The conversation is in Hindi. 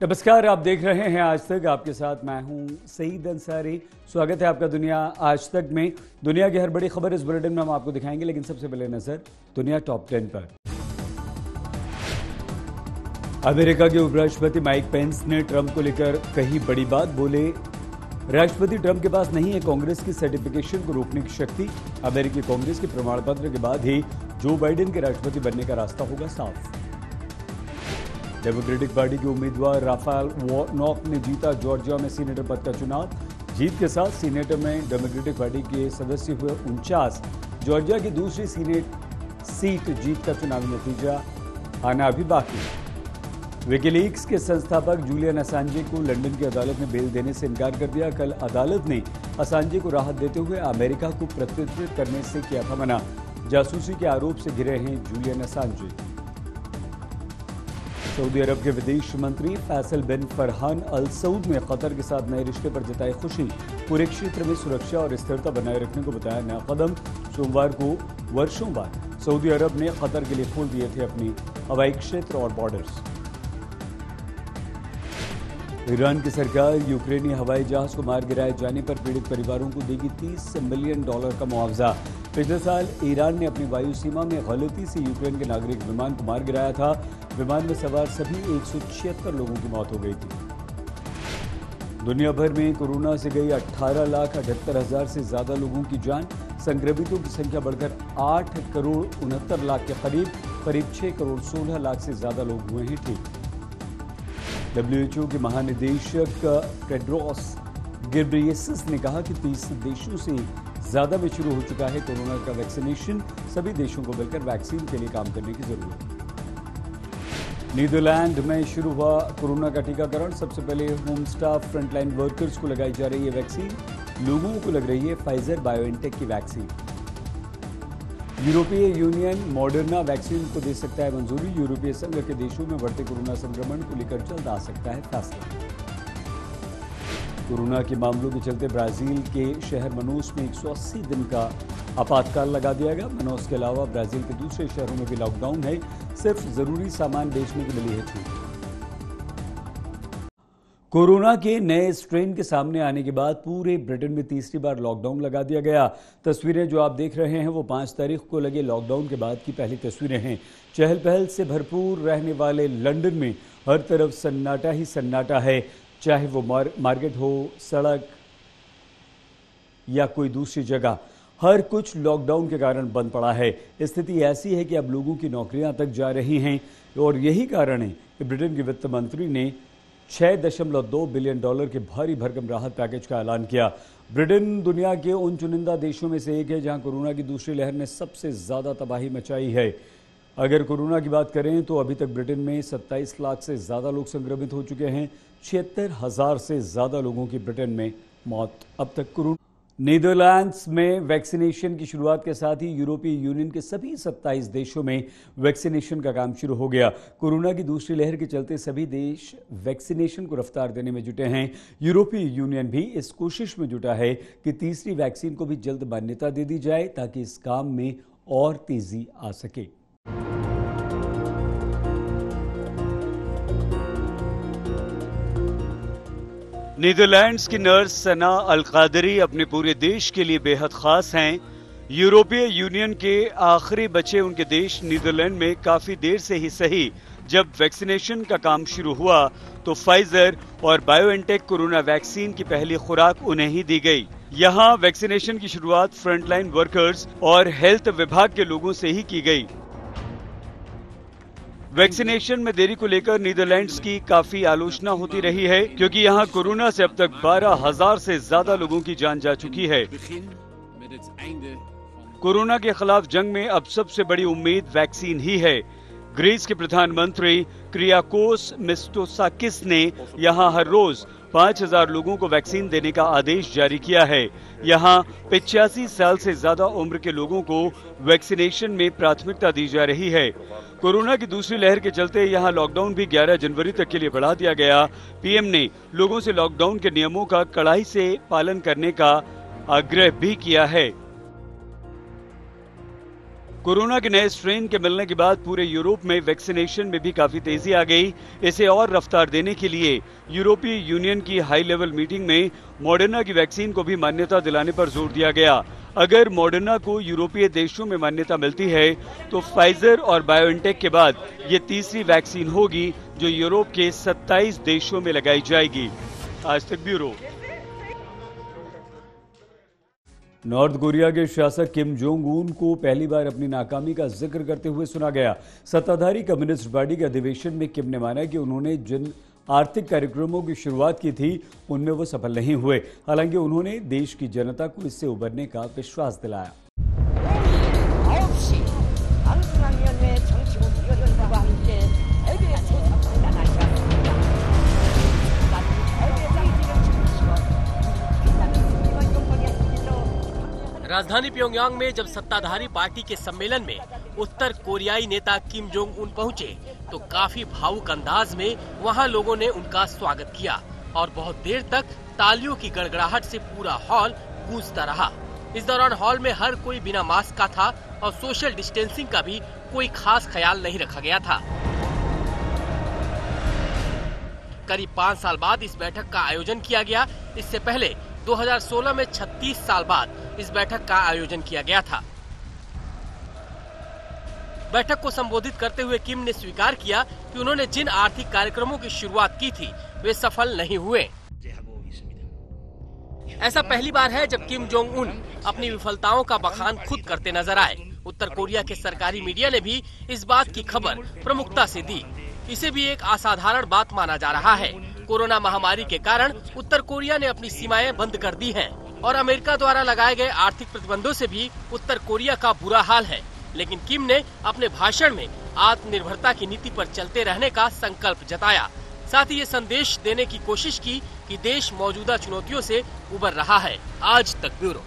नमस्कार, आप देख रहे हैं आज तक। आपके साथ मैं हूं सईद अंसारी। स्वागत है आपका दुनिया आज तक में। दुनिया की हर बड़ी खबर इस बुलेटिन में हम आपको दिखाएंगे, लेकिन सबसे पहले नजर दुनिया टॉप 10 पर। अमेरिका के उपराष्ट्रपति माइक पेंस ने ट्रंप को लेकर कही बड़ी बात। बोले, राष्ट्रपति ट्रंप के पास नहीं है कांग्रेस की सर्टिफिकेशन को रोकने की शक्ति। अमेरिकी कांग्रेस के प्रमाण पत्र के बाद ही जो बाइडेन के राष्ट्रपति बनने का रास्ता होगा साफ। डेमोक्रेटिक पार्टी के उम्मीदवार राफेल वार्नोक ने जीता जॉर्जिया में सीनेटर पद का चुनाव। जीत के साथ सीनेटर में डेमोक्रेटिक पार्टी के सदस्य हुए 49। जॉर्जिया की दूसरी सीट जीत का चुनावी नतीजा आना अभी बाकी है। विकीलीक्स के संस्थापक जूलियन असांजे को लंदन की अदालत ने बेल देने से इनकार कर दिया। कल अदालत ने असांजे को राहत देते हुए अमेरिका को प्रत्युत्तर करने से किया था मना। जासूसी के आरोप से घिरे हैं जूलियन असांजे। सऊदी अरब के विदेश मंत्री फैसल बिन फरहान अल सऊद ने कतर के साथ नए रिश्ते पर जताई खुशी। पूरे क्षेत्र में सुरक्षा और स्थिरता बनाए रखने को बताया नया कदम। सोमवार को वर्षों बाद सऊदी अरब ने कतर के लिए खोल दिए थे अपनी हवाई क्षेत्र और बॉर्डर्स। ईरान की सरकार यूक्रेनी हवाई जहाज को मार गिराए जाने पर पीड़ित परिवारों को देगी $30 मिलियन का मुआवजा। पिछले साल ईरान ने अपनी वायु सीमा में गलती से यूक्रेन के नागरिक विमान को मार गिराया था। विमान में सवार सभी 176 लोगों की मौत हो गई थी। दुनिया भर में कोरोना से गई 18,78,000 से ज्यादा लोगों की जान। संक्रमितों की संख्या बढ़कर 8,69,00,000 के करीब 6,16,00,000 से ज्यादा लोग हुए हैं ठीक। WHO के महानिदेशक टेड्रोस घेब्रेयेसस ने कहा कि 30 देशों से ज्यादा में शुरू हो चुका है कोरोना का वैक्सीनेशन। सभी देशों को मिलकर वैक्सीन के लिए काम करने की जरूरत है। नीदरलैंड में शुरू हुआ कोरोना का टीकाकरण। सबसे पहले होम स्टाफ फ्रंटलाइन वर्कर्स को लगाई जा रही है वैक्सीन। लोगों को लग रही है फाइजर बायोएनटेक की वैक्सीन। यूरोपीय यूनियन मॉडर्ना वैक्सीन को दे सकता है मंजूरी। यूरोपीय संघ के देशों में बढ़ते कोरोना संक्रमण को लेकर जल्द आ सकता है फैसला। कोरोना के मामलों के चलते ब्राजील के शहर मनोस में 180 दिन का आपातकाल लगा दिया गया। मनोस के अलावा ब्राजील के दूसरे शहरों में भी लॉकडाउन है। सिर्फ जरूरी सामान बेचने की मिली है छूट। कोरोना के नए स्ट्रेन के सामने आने के बाद पूरे ब्रिटेन में तीसरी बार लॉकडाउन लगा दिया गया। तस्वीरें जो आप देख रहे हैं वो 5 तारीख को लगे लॉकडाउन के बाद की पहली तस्वीरें हैं। चहल पहल से भरपूर रहने वाले लंदन में हर तरफ सन्नाटा ही सन्नाटा है। चाहे वो मार्केट हो, सड़क या कोई दूसरी जगह, हर कुछ लॉकडाउन के कारण बंद पड़ा है। स्थिति ऐसी है कि अब लोगों की नौकरियां तक जा रही हैं और यही कारण है कि ब्रिटेन के वित्त मंत्री ने $6.2 बिलियन के भारी भरकम राहत पैकेज का ऐलान किया। ब्रिटेन दुनिया के उन चुनिंदा देशों में से एक है जहां कोरोना की दूसरी लहर ने सबसे ज्यादा तबाही मचाई है। अगर कोरोना की बात करें तो अभी तक ब्रिटेन में 27 लाख से ज्यादा लोग संक्रमित हो चुके हैं। 76,000 से ज्यादा लोगों की ब्रिटेन में मौत अब तक कोरोना। नीदरलैंड्स में वैक्सीनेशन की शुरुआत के साथ ही यूरोपीय यूनियन के सभी 27 देशों में वैक्सीनेशन का काम शुरू हो गया। कोरोना की दूसरी लहर के चलते सभी देश वैक्सीनेशन को रफ्तार देने में जुटे हैं। यूरोपीय यूनियन भी इस कोशिश में जुटा है कि तीसरी वैक्सीन को भी जल्द मान्यता दे दी जाए ताकि इस काम में और तेजी आ सके। नीदरलैंड्स की नर्स सना अल कादरी अपने पूरे देश के लिए बेहद खास हैं। यूरोपीय यूनियन के आखिरी बचे उनके देश नीदरलैंड में काफी देर से ही सही जब वैक्सीनेशन का काम शुरू हुआ तो फाइजर और बायोएनटेक कोरोना वैक्सीन की पहली खुराक उन्हें ही दी गई। यहाँ वैक्सीनेशन की शुरुआत फ्रंटलाइन वर्कर्स और हेल्थ विभाग के लोगों से ही की गई। वैक्सीनेशन में देरी को लेकर नीदरलैंड्स की काफी आलोचना होती रही है क्योंकि यहाँ कोरोना से अब तक 12,000 से ज्यादा लोगों की जान जा चुकी है। कोरोना के खिलाफ जंग में अब सबसे बड़ी उम्मीद वैक्सीन ही है। ग्रीस के प्रधानमंत्री क्रियाकोस मित्सोताकिस ने यहाँ हर रोज 5,000 लोगों को वैक्सीन देने का आदेश जारी किया है। यहाँ 85 साल से ज्यादा उम्र के लोगों को वैक्सीनेशन में प्राथमिकता दी जा रही है। कोरोना की दूसरी लहर के चलते यहाँ लॉकडाउन भी 11 जनवरी तक के लिए बढ़ा दिया गया। पीएम ने लोगों से लॉकडाउन के नियमों का कड़ाई से पालन करने का आग्रह भी किया है। कोरोना के नए स्ट्रेन के मिलने के बाद पूरे यूरोप में वैक्सीनेशन में भी काफी तेजी आ गई। इसे और रफ्तार देने के लिए यूरोपीय यूनियन की हाई लेवल मीटिंग में मॉडर्ना की वैक्सीन को भी मान्यता दिलाने पर जोर दिया गया। अगर मॉडर्ना को यूरोपीय देशों में मान्यता मिलती है तो फाइजर और बायोएनटेक के बाद ये तीसरी वैक्सीन होगी जो यूरोप के 27 देशों में लगाई जाएगी। आज तक ब्यूरो। नॉर्थ कोरिया के शासक किम जोंग उन को पहली बार अपनी नाकामी का जिक्र करते हुए सुना गया। सत्ताधारी कम्युनिस्ट पार्टी के अधिवेशन में किम ने माना कि उन्होंने जिन आर्थिक कार्यक्रमों की शुरुआत की थी उनमें वो सफल नहीं हुए। हालांकि उन्होंने देश की जनता को इससे उबरने का विश्वास दिलाया। राजधानी प्योंगयांग में जब सत्ताधारी पार्टी के सम्मेलन में उत्तर कोरियाई नेता किम जोंग उन पहुंचे तो काफी भावुक अंदाज में वहां लोगों ने उनका स्वागत किया और बहुत देर तक तालियों की गड़गड़ाहट से पूरा हॉल गूंजता रहा। इस दौरान हॉल में हर कोई बिना मास्क का था और सोशल डिस्टेंसिंग का भी कोई खास ख्याल नहीं रखा गया था। करीब 5 साल बाद इस बैठक का आयोजन किया गया। इससे पहले 2016 में 36 साल बाद इस बैठक का आयोजन किया गया था। बैठक को संबोधित करते हुए किम ने स्वीकार किया कि उन्होंने जिन आर्थिक कार्यक्रमों की शुरुआत की थी वे सफल नहीं हुए। ऐसा पहली बार है जब किम जोंग उन अपनी विफलताओं का बखान खुद करते नजर आए। उत्तर कोरिया के सरकारी मीडिया ने भी इस बात की खबर प्रमुखता से दी। इसे भी एक असाधारण बात माना जा रहा है। कोरोना महामारी के कारण उत्तर कोरिया ने अपनी सीमाएं बंद कर दी हैं और अमेरिका द्वारा लगाए गए आर्थिक प्रतिबंधों से भी उत्तर कोरिया का बुरा हाल है। लेकिन किम ने अपने भाषण में आत्मनिर्भरता की नीति पर चलते रहने का संकल्प जताया। साथ ही ये संदेश देने की कोशिश की कि देश मौजूदा चुनौतियों से उबर रहा है। आज तक ब्यूरो।